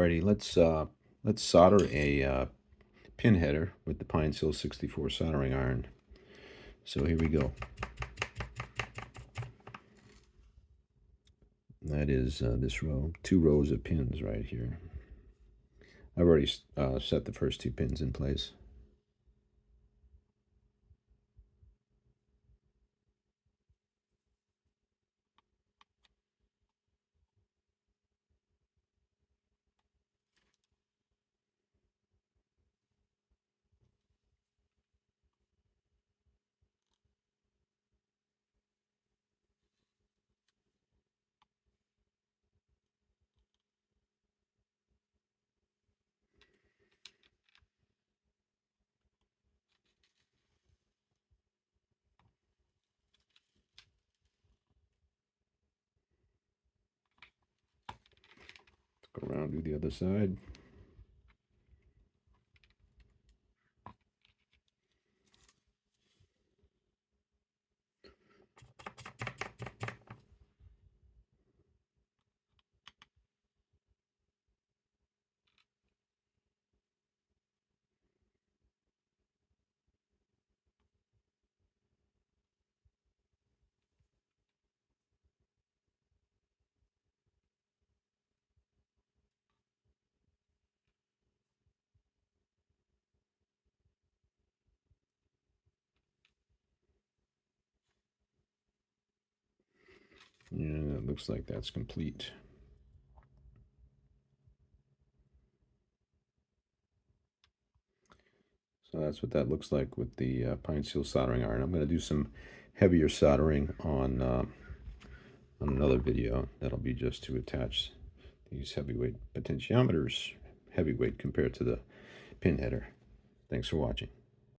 Alrighty, let's solder a pin header with the Pinecil 64 soldering iron. So here we go. That is this row, 2 rows of pins right here. I've already set the first 2 pins in place. Go around, do the other side. Yeah, it looks like that's complete. So that's what that looks like with the Pinecil soldering iron. I'm going to do some heavier soldering on another video. That'll be just to attach these heavyweight potentiometers, heavyweight compared to the pin header. Thanks for watching.